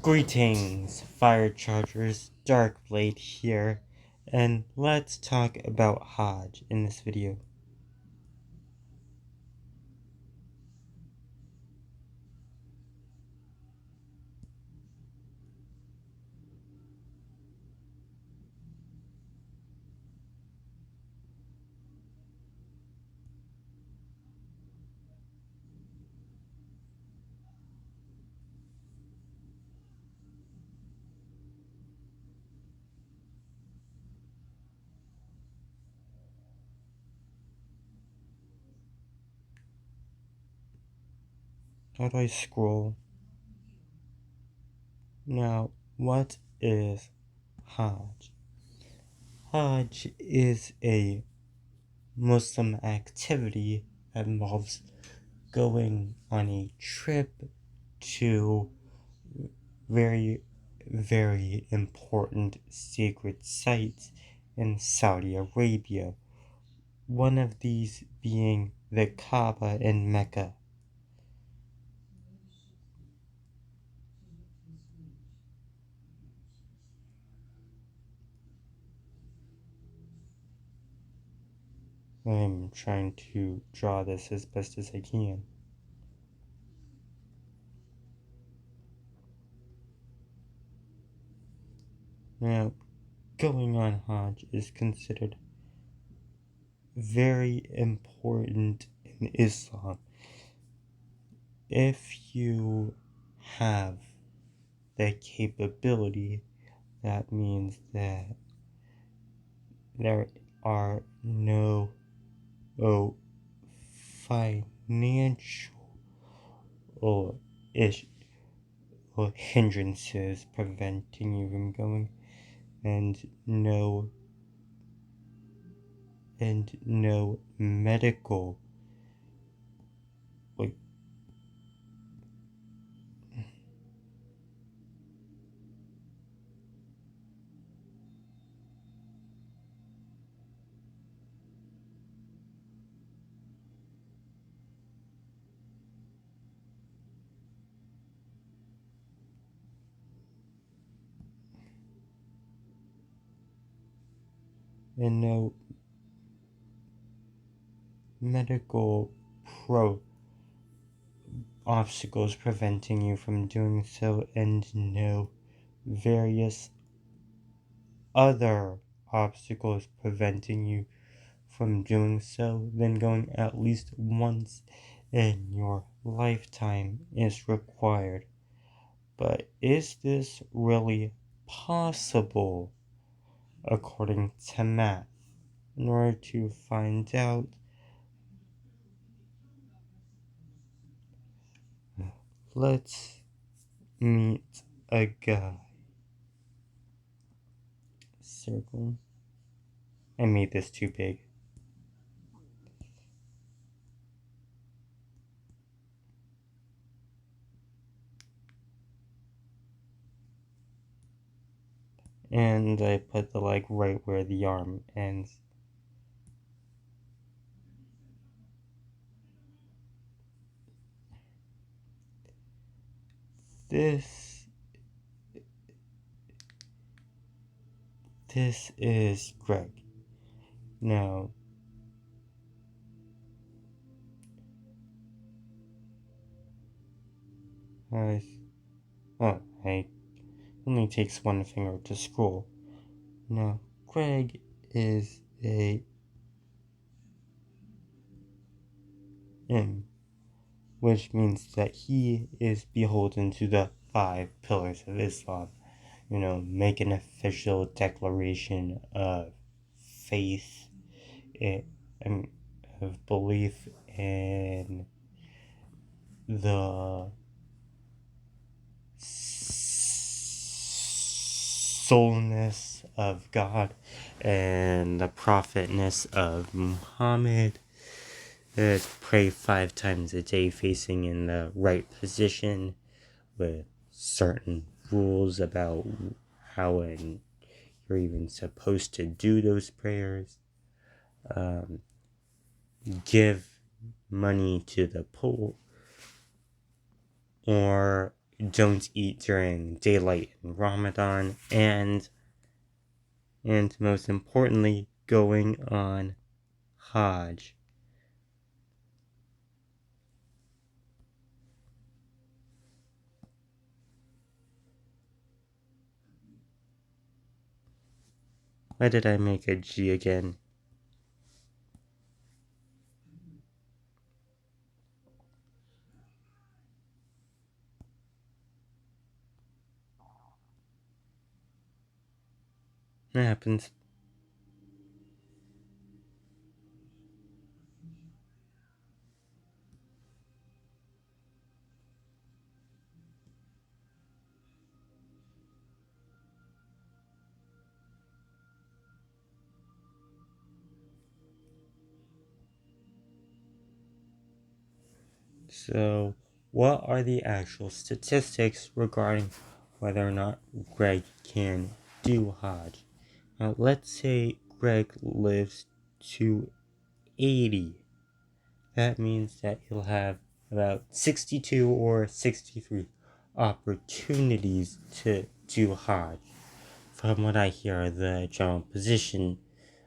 Greetings, Fire Chargers, Darkblade here, and let's talk about Hajj in this video. How do I scroll? Now, what is Hajj? Hajj is a Muslim activity that involves going on a trip to very, very important sacred sites in Saudi Arabia. One of these being the Kaaba in Mecca. I'm trying to draw this as best as I can. Now, going on Hajj is considered very important in Islam. If you have the capability, that means that there are no financial or hindrances preventing you from going, and no medical, like, and no medical pro obstacles preventing you from doing so, and no various other obstacles preventing you from doing so, then going at least once in your lifetime is required. But is this really possible according to math? In order to find out, let's meet a guy. Circle. I made this too big. And I put the leg right where the arm ends. This is Greg. Now, it only takes one finger to scroll. Now, Greg is a M, which means that he is beholden to the 5 pillars of Islam. Make an official declaration of faith, of belief in the soulness of God and the prophetness of Muhammad. Pray 5 times a day facing in the right position with certain rules about how you're even supposed to do those prayers. Give money to the poor, or don't eat during daylight in Ramadan, and most importantly, going on Hajj. Why did I make a G again? It happens. So, what are the actual statistics regarding whether or not Greg can do Hajj? Now, let's say Greg lives to 80. That means that he'll have about 62 or 63 opportunities to do Hajj. From what I hear, the general position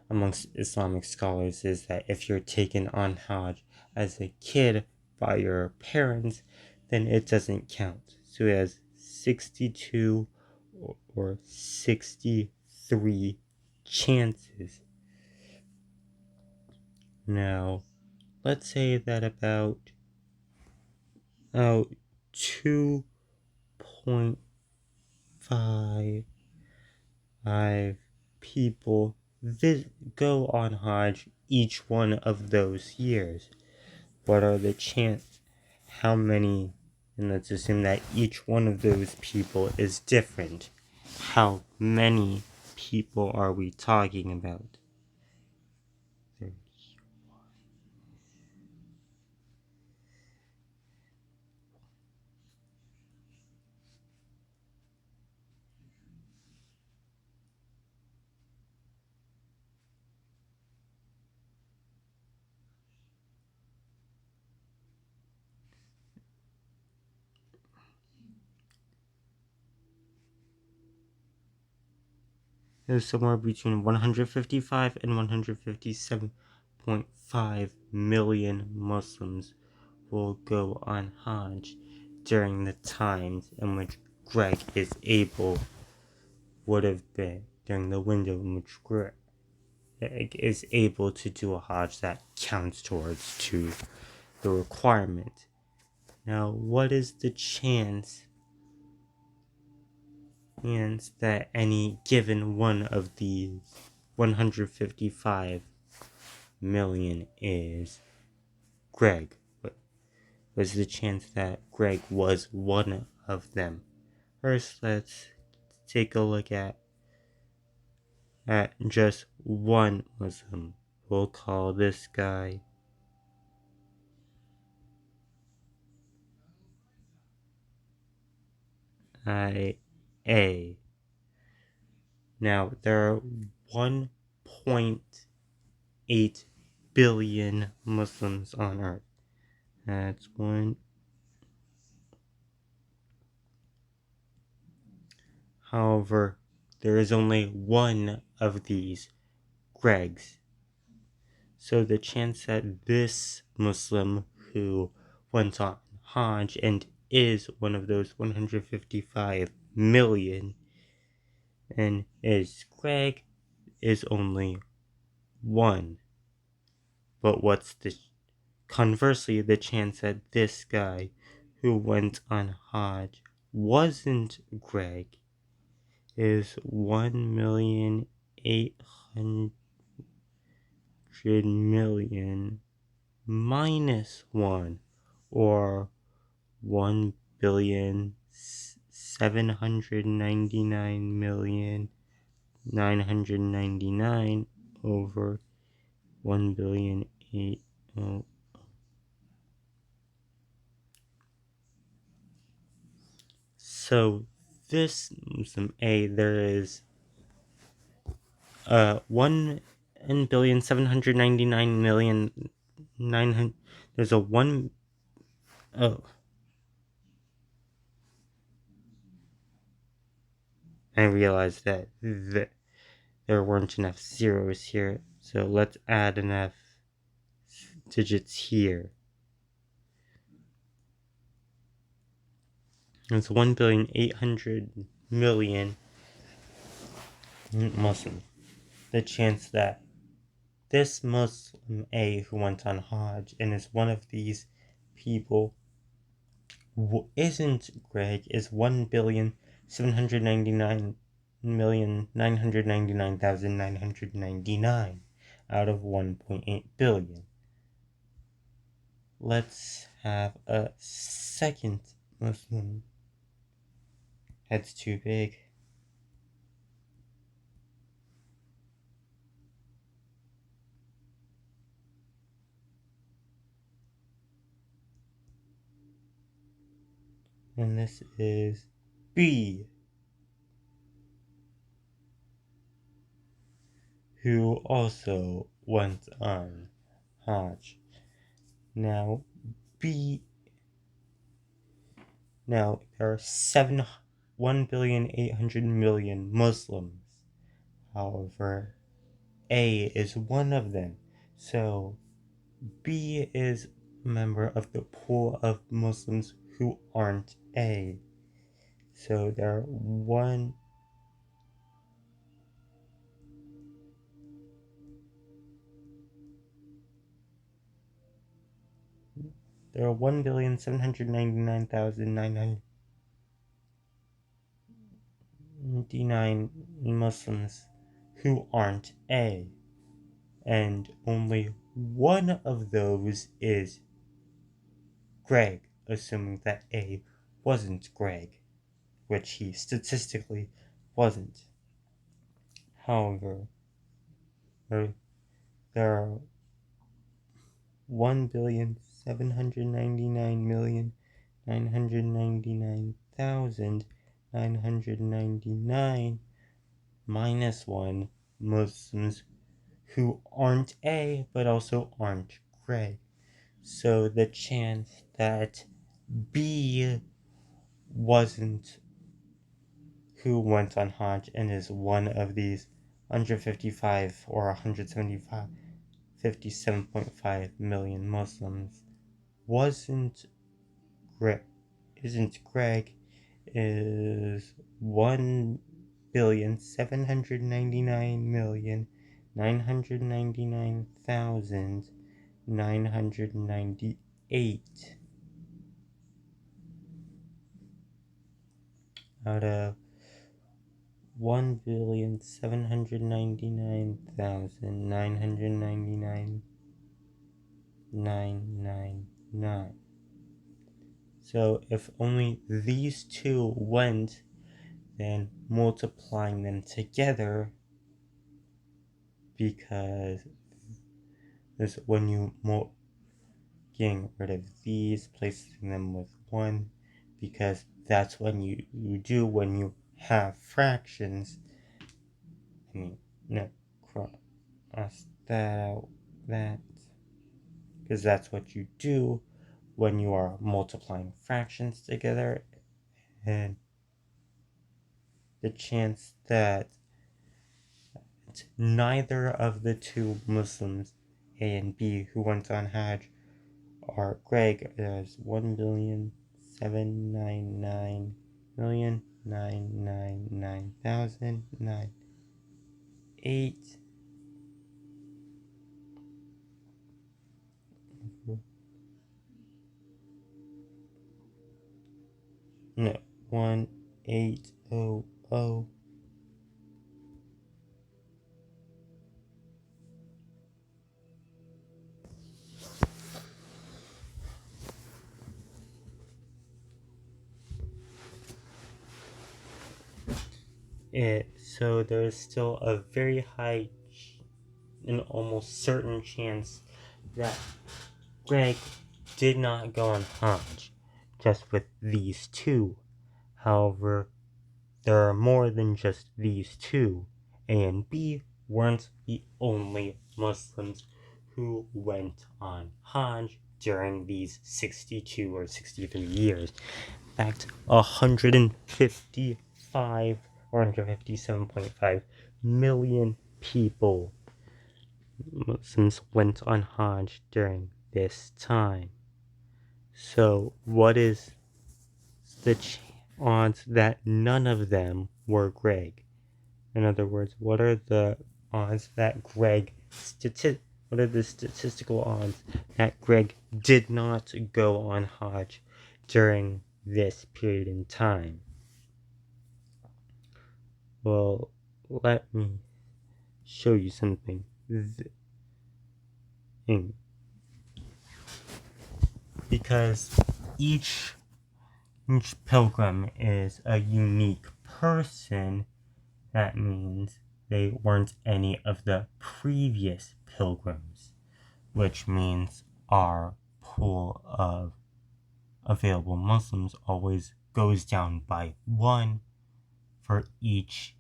amongst Islamic scholars is that if you're taken on Hajj as a kid by your parents, then it doesn't count. So he has 62 or 63 chances. Now, let's say that about 2.5 people go on Hajj each one of those years. What are the chances? How many? And let's assume that each one of those people is different. How many people are we talking about? There's somewhere between 155 and 157.5 million Muslims will go on Hajj during the times in which Greg would have been during the window in which Greg is able to do a Hajj that counts towards to the requirement. Now, what is the chance that any given one of these 155 million is Greg? What was the chance that Greg was one of them? First, let's take a look at just one Muslim. We'll call this guy A. Now, there are 1.8 billion Muslims on Earth. That's one. However, there is only one of these Gregs. So the chance that this Muslim who went on Hajj and is one of those 155 million and is Greg is only one. But what's the conversely, the chance that this guy who went on Hajj wasn't Greg is 1,800,000,000 minus 1, or 1,799,999 over 1,000,000,008. So this Muslim A, there is 1,799,900,000. There's a 1. Oh, I realized that there weren't enough zeros here, so let's add enough digits here. It's 1,800,000,000 Muslims. The chance that this Muslim A who went on Hajj and is one of these people isn't Greg is 1,799,999,999 out of 1.8 billion. Let's have a second Muslim. That's too big. And this is B, who also went on Hajj. Now, there are 1,800,000,000 Muslims. However, A is one of them. So, B is a member of the pool of Muslims who aren't A. So, there are 1,799,999 Muslims who aren't A. And only one of those is Greg, assuming that A wasn't Greg, which he statistically wasn't. However, there are 1,799,999,999 minus 1 Muslims who aren't A but also aren't Greg. So the chance that B wasn't who went on Hajj and is one of these 155 or 175 57.5 million Muslims isn't Greg is 1,799,999,998 out of 1,799,999,999. So if only these two went, then multiplying them together, because when you getting rid of these, placing them with 1, because that's when you do when you have fractions. Cross that out, because that's what you do when you are multiplying fractions together. And the chance that neither of the two Muslims, A and B, who went on Hajj are Greg is 1,799,999,008. No, 1800. So there's still a very high and almost certain chance that Greg did not go on Hajj just with these two. However, there are more than just these two. A and B weren't the only Muslims who went on Hajj during these 62 or 63 years. In fact, 155 457.5 million people, Muslims, went on Hajj during this time. So what is the odds that none of them were Greg? In other words, what are the odds that what are the statistical odds that Greg did not go on Hajj during this period in time? Well, let me show you something. Because each pilgrim is a unique person, that means they weren't any of the previous pilgrims, which means our pool of available Muslims always goes down by one for each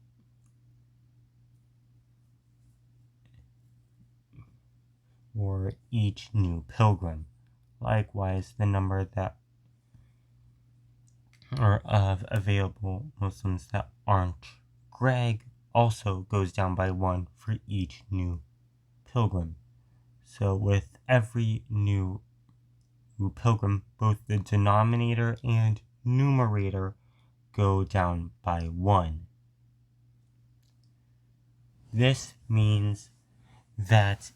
new pilgrim. Likewise, the number that are of available Muslims that aren't Greg also goes down by one for each new pilgrim. So with every new pilgrim, both the denominator and numerator go down by one. This means that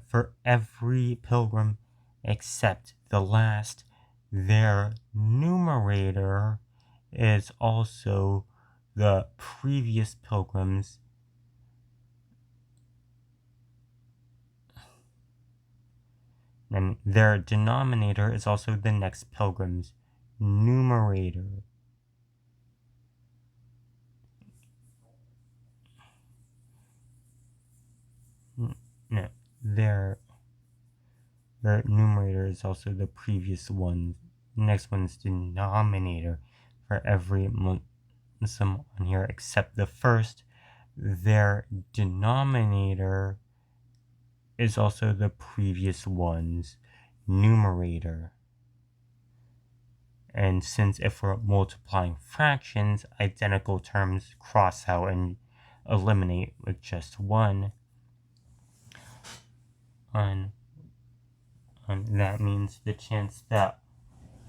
for every pilgrim except the last, their numerator is also the previous pilgrims, and their denominator is also the next pilgrim's numerator. No, their numerator is also the previous one. Next one's denominator for every Muslim on here except the first. Their denominator is also the previous one's numerator. And since if we're multiplying fractions, identical terms cross out and eliminate with just one. That means the chance that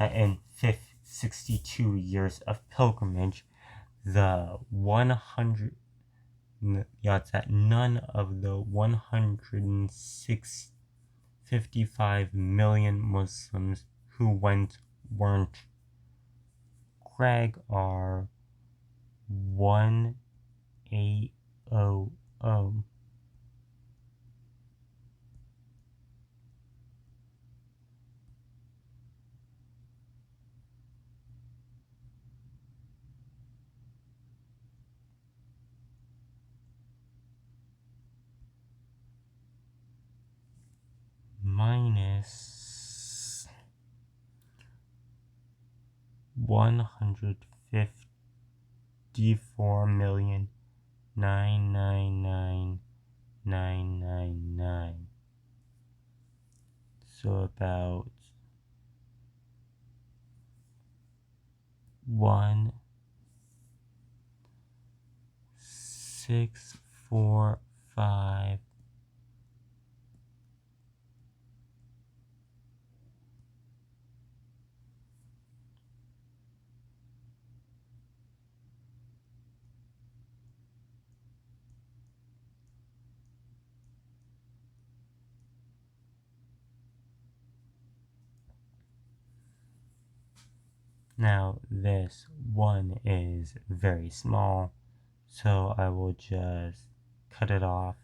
in 62 years of pilgrimage, the odds that none of the 155 million Muslims who weren't Greg are 1,800. Minus 154,999,999. So about 1,645. Now this one is very small, so I will just cut it off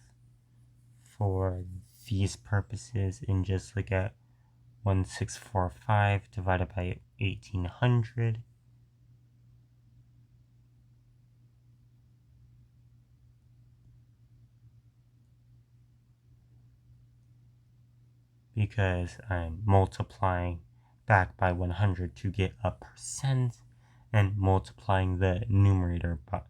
for these purposes and just look at 1,645 divided by 1,800. Because I'm multiplying back by 100 to get a percent, and multiplying the numerator by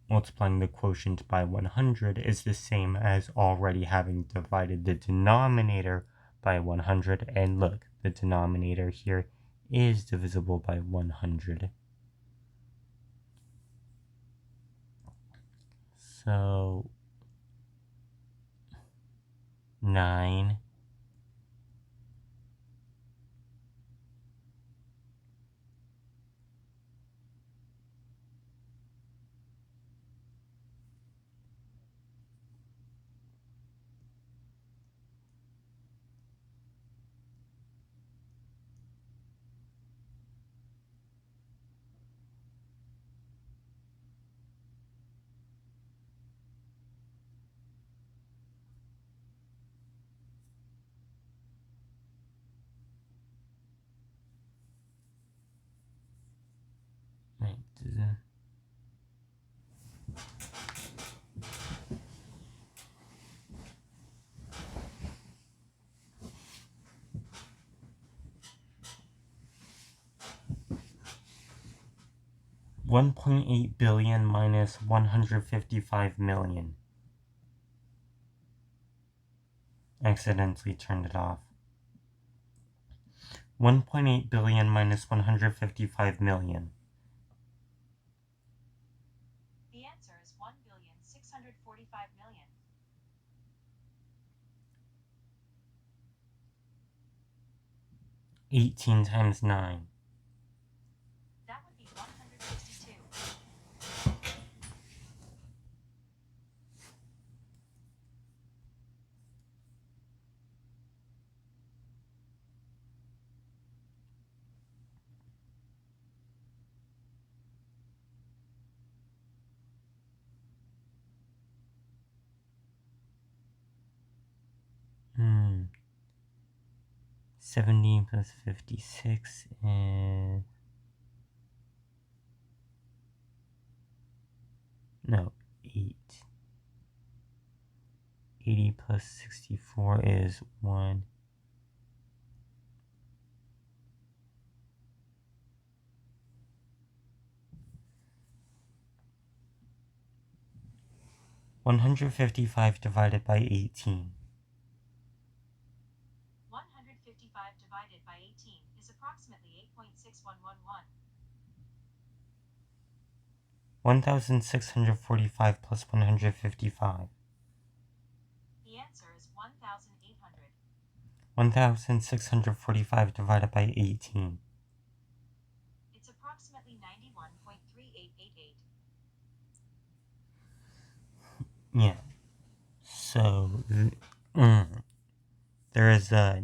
multiplying the quotient by 100 is the same as already having divided the denominator by 100. And look, the denominator here is divisible by 100. So 9 1.8 billion minus 155 million. Accidentally turned it off. 1.8 billion minus 155 million. The answer is 1,645,000,000. 18 times 9. That would be 162. Hmm. 70 plus 56 is... No, 8. 80 plus 64 is 1. 155 divided by 18. 155 divided by 18 is approximately 8.6111. 1,645 plus 155. The answer is 1,800. 1,645 divided by 18. It's approximately 91.3888. Yeah. So, there is a...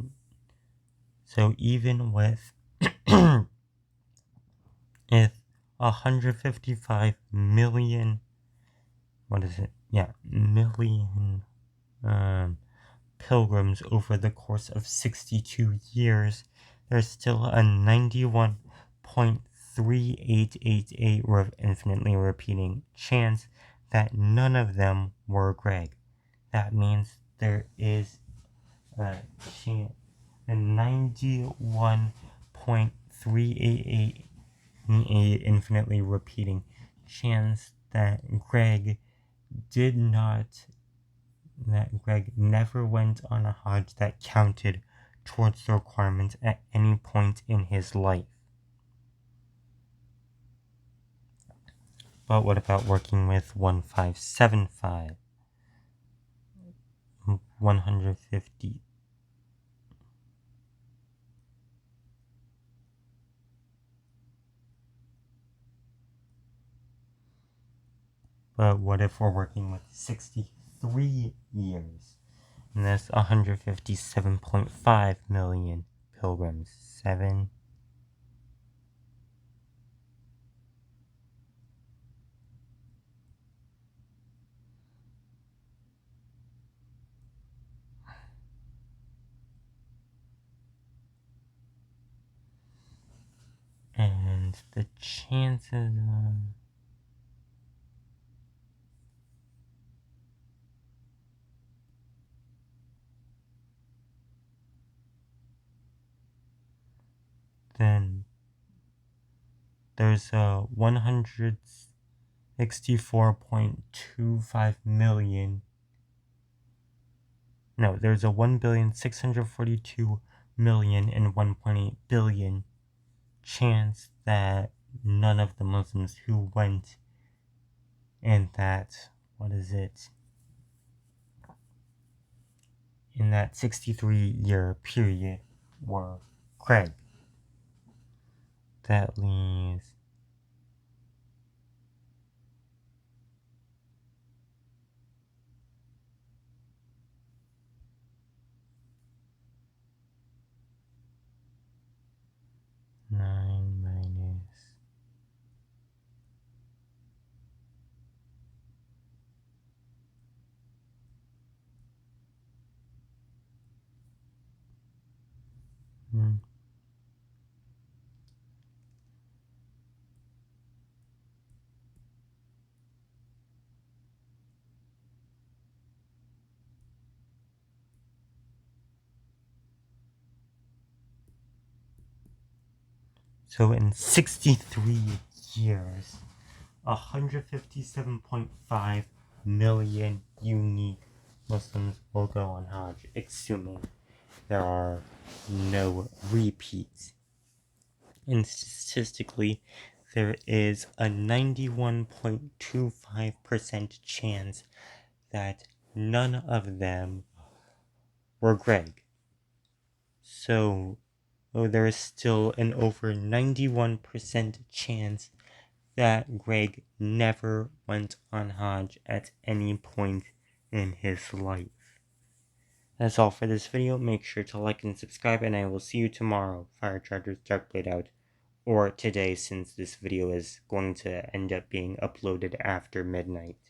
So even with... if 155 million... What is it? Yeah, million... pilgrims over the course of 62 years, there's still a 91.3888 infinitely repeating chance that none of them were Greg. That means there is a chance, a 91.3888 infinitely repeating chance that Greg never went on a Hajj that counted towards the requirements at any point in his life. But what about working with 1575? 150. But what if we're working with 63 years? And that's 157.5 million pilgrims. 7. And the chances of... Then there's a 164.25 million. No, there's a 1,642,000,000 and 1.8 billion chance that none of the Muslims who went in that what is it? In that 63-year period were Craig. That leaves 9 minus. So in 63 years, 157.5 million unique Muslims will go on Hajj, assuming there are no repeats. And statistically, there is a 91.25% chance that none of them were Greg. So there is still an over 91% chance that Greg never went on Hajj at any point in his life. That's all for this video. Make sure to like and subscribe, and I will see you tomorrow. Fire Chargers Dark Blade out. Or today, since this video is going to end up being uploaded after midnight.